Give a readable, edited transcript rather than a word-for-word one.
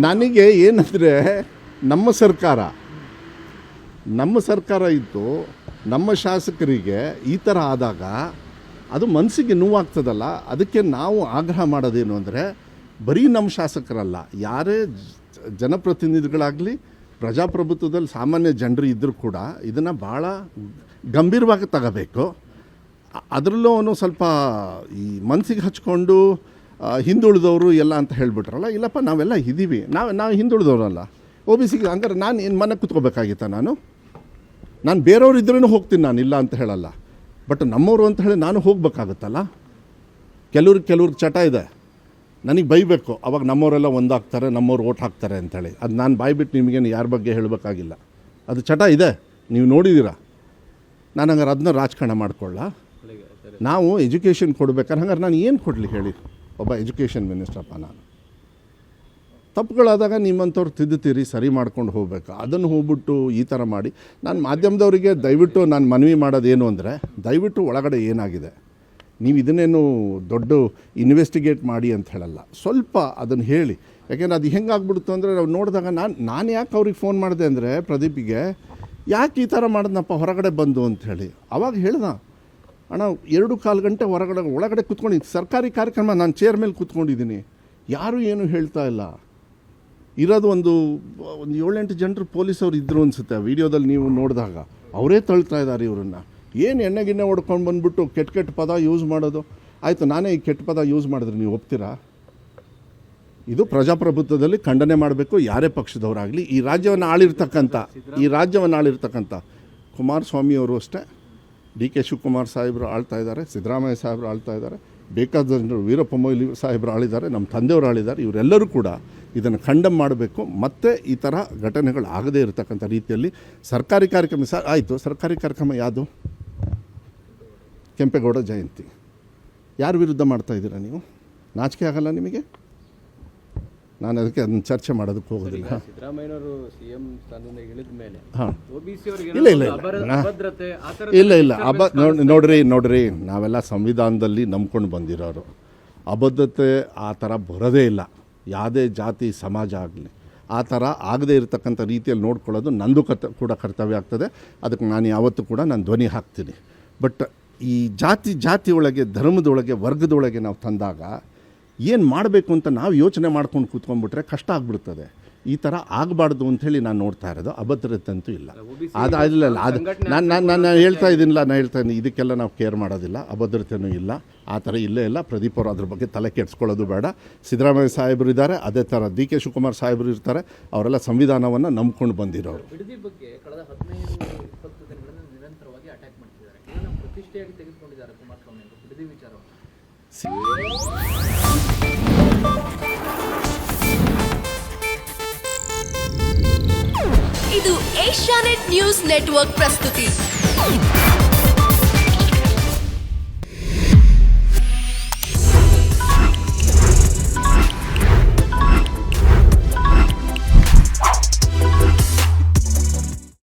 ನನಗೆ ಏನಂದರೆ ನಮ್ಮ ಸರ್ಕಾರ ಇದ್ದು ನಮ್ಮ ಶಾಸಕರಿಗೆ ಈ ಥರ ಆದಾಗ ಅದು ಮನಸ್ಸಿಗೆ ನೋವಾಗ್ತದಲ್ಲ. ಅದಕ್ಕೆ ನಾವು ಆಗ್ರಹ ಮಾಡೋದೇನು ಅಂದರೆ, ಬರೀ ನಮ್ಮ ಶಾಸಕರಲ್ಲ, ಯಾರೇ ಜನಪ್ರತಿನಿಧಿಗಳಾಗಲಿ, ಪ್ರಜಾಪ್ರಭುತ್ವದಲ್ಲಿ ಸಾಮಾನ್ಯ ಜನರು ಇದ್ದರೂ ಕೂಡ ಇದನ್ನು ಭಾಳ ಗಂಭೀರವಾಗಿ ತಗೋಬೇಕು. ಅದರಲ್ಲೂ ಸ್ವಲ್ಪ ಈ ಮನಸ್ಸಿಗೆ ಹಚ್ಕೊಂಡು ಹಿಂದುಳಿದವರು ಎಲ್ಲ ಅಂತ ಹೇಳಿಬಿಟ್ರಲ್ಲ, ಇಲ್ಲಪ್ಪ ನಾವೆಲ್ಲ ಇದ್ದೀವಿ, ನಾವು ಹಿಂದುಳಿದವರಲ್ಲ. OBC ಹಂಗಾರೆ ನಾನು ಏನು ಮನೆ ಕೂತ್ಕೋಬೇಕಾಗಿತ್ತ? ನಾನು ಬೇರೆಯವ್ರು ಇದ್ರೂ ಹೋಗ್ತೀನಿ, ನಾನು ಇಲ್ಲ ಅಂತ ಹೇಳಲ್ಲ. ಬಟ್ ನಮ್ಮವರು ಅಂತ ಹೇಳಿ ನಾನು ಹೋಗ್ಬೇಕಾಗತ್ತಲ್ಲ. ಕೆಲವ್ರಿಗೆ ಚಟ ಇದೆ, ನನಗೆ ಬೈಬೇಕು, ಅವಾಗ ನಮ್ಮವರೆಲ್ಲ ಒಂದಾಗ್ತಾರೆ, ನಮ್ಮವ್ರು ಓಟ್ ಹಾಕ್ತಾರೆ ಅಂಥೇಳಿ. ಅದು ನಾನು ಬಾಯ್ಬಿಟ್ಟು ನಿಮಗೇನು ಯಾರ ಬಗ್ಗೆ ಹೇಳಬೇಕಾಗಿಲ್ಲ, ಅದು ಚಟ ಇದೆ, ನೀವು ನೋಡಿದ್ದೀರಾ. ನಾನು ಹಂಗಾರೆ ಅದನ್ನ ರಾಜಕಾರಣ ಮಾಡ್ಕೊಳ್ಳ. ನಾವು ಎಜುಕೇಷನ್ ಕೊಡ್ಬೇಕಾದ್ರೆ ಹಂಗಾರೆ ನಾನು ಏನು ಕೊಡಲಿ ಹೇಳಿ? ಒಬ್ಬ ಎಜುಕೇಷನ್ ಮಿನಿಸ್ಟ್ರಪ್ಪ ನಾನು. ತಪ್ಪುಗಳಾದಾಗ ನಿಮ್ಮಂಥವ್ರು ತಿದ್ದುತ್ತೀರಿ, ಸರಿ ಮಾಡ್ಕೊಂಡು ಹೋಗ್ಬೇಕು. ಅದನ್ನು ಹೋಗ್ಬಿಟ್ಟು ಈ ಥರ ಮಾಡಿ, ನಾನು ಮಾಧ್ಯಮದವರಿಗೆ ದಯವಿಟ್ಟು ನಾನು ಮನವಿ ಮಾಡೋದೇನು ಅಂದರೆ, ದಯವಿಟ್ಟು ಒಳಗಡೆ ಏನಾಗಿದೆ ನೀವು ಇದನ್ನೇನು ದೊಡ್ಡ ಇನ್ವೆಸ್ಟಿಗೇಟ್ ಮಾಡಿ ಅಂತ ಹೇಳಲ್ಲ, ಸ್ವಲ್ಪ ಅದನ್ನು ಹೇಳಿ. ಯಾಕೆಂದರೆ ಅದು ಹೆಂಗಾಗ್ಬಿಡ್ತು ಅಂದರೆ, ನಾವು ನೋಡಿದಾಗ ನಾನು ಯಾಕೆ ಅವ್ರಿಗೆ ಫೋನ್ ಮಾಡಿದೆ ಅಂದರೆ, ಪ್ರದೀಪಿಗೆ ಯಾಕೆ ಈ ಥರ ಮಾಡಿದ್ನಪ್ಪ ಹೊರಗಡೆ ಬಂದು ಅಂಥೇಳಿ. ಆವಾಗ ಹೇಳ್ದ, ಅಣ್ಣ 2-4 ಗಂಟೆ ಒಳಗಡೆ ಕೂತ್ಕೊಂಡಿದ್ದೀನಿ, ಸರ್ಕಾರಿ ಕಾರ್ಯಕ್ರಮ, ನಾನು ಚೇರ್ ಮೇಲೆ ಕೂತ್ಕೊಂಡಿದ್ದೀನಿ, ಯಾರೂ ಏನೂ ಹೇಳ್ತಾ ಇಲ್ಲ. ಇರೋದು ಒಂದು 7-8 ಜನರು ಪೊಲೀಸವ್ರು ಇದ್ದರು ಅನಿಸುತ್ತೆ. ವೀಡಿಯೋದಲ್ಲಿ ನೀವು ನೋಡಿದಾಗ ಅವರೇ ತಳ್ತಾ ಇದ್ದಾರೆ ಇವ್ರನ್ನ. ಏನು ಎಣ್ಣೆ ಹೊಡ್ಕೊಂಡು ಬಂದುಬಿಟ್ಟು ಕೆಟ್ಟ ಪದ ಯೂಸ್ ಮಾಡೋದು. ಆಯಿತು, ನಾನೇ ಈ ಕೆಟ್ಟ ಪದ ಯೂಸ್ ಮಾಡಿದ್ರೆ ನೀವು ಒಪ್ತೀರಾ? ಇದು ಪ್ರಜಾಪ್ರಭುತ್ವದಲ್ಲಿ ಖಂಡನೆ ಮಾಡಬೇಕು, ಯಾರೇ ಪಕ್ಷದವರಾಗಲಿ. ಈ ರಾಜ್ಯವನ್ನು ಆಳಿರ್ತಕ್ಕಂಥ ಕುಮಾರಸ್ವಾಮಿಯವರು ಅಷ್ಟೇ, DK ಶಿವಕುಮಾರ್ ಸಾಹೇಬರು ಆಳ್ತಾ ಇದ್ದಾರೆ, ಸಿದ್ದರಾಮಯ್ಯ ಸಾಹೇಬರು ಆಳ್ತಾ ಇದ್ದಾರೆ, ಬೇಕಾದ ಜನರು ವೀರಪ್ಪ ಮೊಯ್ಲಿ ಸಾಹೇಬರು ಆಳಿದ್ದಾರೆ, ನಮ್ಮ ತಂದೆಯವರು ಆಳಿದ್ದಾರೆ. ಇವರೆಲ್ಲರೂ ಕೂಡ ಇದನ್ನು ಖಂಡನೆ ಮಾಡಬೇಕು. ಮತ್ತು ಈ ಥರ ಘಟನೆಗಳು ಆಗದೇ ಇರತಕ್ಕಂಥ ರೀತಿಯಲ್ಲಿ ಸರ್ಕಾರಿ ಕಾರ್ಯಕ್ರಮ ಆಯಿತು. ಸರ್ಕಾರಿ ಕಾರ್ಯಕ್ರಮ ಯಾವುದು? ಕೆಂಪೇಗೌಡ ಜಯಂತಿ. ಯಾರ ವಿರುದ್ಧ ಮಾಡ್ತಾ ಇದ್ದೀರಾ ನೀವು? ನಾಚಿಕೆ ಆಗಲ್ಲ ನಿಮಗೆ? ನಾನು ಅದಕ್ಕೆ ಅದನ್ನು ಚರ್ಚೆ ಮಾಡೋದಕ್ಕೆ ಹೋಗೋದಿಲ್ಲ. ಸಿದ್ದರಾಮಯ್ಯನವರು CM ಸ್ಥಾನದಿಂದ ಇಳಿದ ಮೇಲೆ ನೋಡ್ರಿ ನಾವೆಲ್ಲ ಸಂವಿಧಾನದಲ್ಲಿ ನಂಬ್ಕೊಂಡು ಬಂದಿರೋರು. ಅಬದ್ಧತೆ ಆ ಥರ ಬರೋದೇ ಇಲ್ಲ. ಯಾವುದೇ ಜಾತಿ ಸಮಾಜ ಆಗಲಿ ಆ ಥರ ಆಗದೇ ಇರತಕ್ಕಂಥ ರೀತಿಯಲ್ಲಿ ನೋಡ್ಕೊಳ್ಳೋದು ನಂದು ಕೂಡ ಕರ್ತವ್ಯ ಆಗ್ತದೆ. ಅದಕ್ಕೆ ನಾನು ಯಾವತ್ತೂ ಕೂಡ ನಾನು ಧ್ವನಿ ಹಾಕ್ತೀನಿ. ಬಟ್ ಈ ಜಾತಿ ಒಳಗೆ, ಧರ್ಮದೊಳಗೆ, ವರ್ಗದೊಳಗೆ ನಾವು ತಂದಾಗ ಏನು ಮಾಡಬೇಕು ಅಂತ ನಾವು ಯೋಚನೆ ಮಾಡ್ಕೊಂಡು ಕೂತ್ಕೊಂಡ್ಬಿಟ್ರೆ ಕಷ್ಟ ಆಗಿಬಿಡ್ತದೆ. ಈ ಥರ ಆಗಬಾರ್ದು ಅಂಥೇಳಿ ನಾನು ನೋಡ್ತಾ ಇರೋದು. ಅಭದ್ರತೆ ಅಂತೂ ಇಲ್ಲ. ನಾನು ಹೇಳ್ತಾ ಇದ್ದೀನಿ, ಇದಕ್ಕೆಲ್ಲ ನಾವು ಕೇರ್ ಮಾಡೋದಿಲ್ಲ, ಅಭದ್ರತೆಯೂ ಇಲ್ಲ, ಆ ಥರ ಇಲ್ಲೇ ಇಲ್ಲ. ಪ್ರದೀಪ್ ಅವರು ಅದ್ರ ಬಗ್ಗೆ ತಲೆ ಕೆಡಿಸ್ಕೊಳ್ಳೋದು ಬೇಡ. ಸಿದ್ದರಾಮಯ್ಯ ಸಾಹೇಬರು ಇದ್ದಾರೆ, ಅದೇ ಥರ DK ಶಿವಕುಮಾರ್ ಸಾಹೇಬರು ಇರ್ತಾರೆ. ಅವರೆಲ್ಲ ಸಂವಿಧಾನವನ್ನು ನಂಬ್ಕೊಂಡು ಬಂದಿರೋರು. ಇದು ಏಷ್ಯಾನೆಟ್ ನ್ಯೂಸ್ ನೆಟ್ವರ್ಕ್ ಪ್ರಸ್ತುತಿ.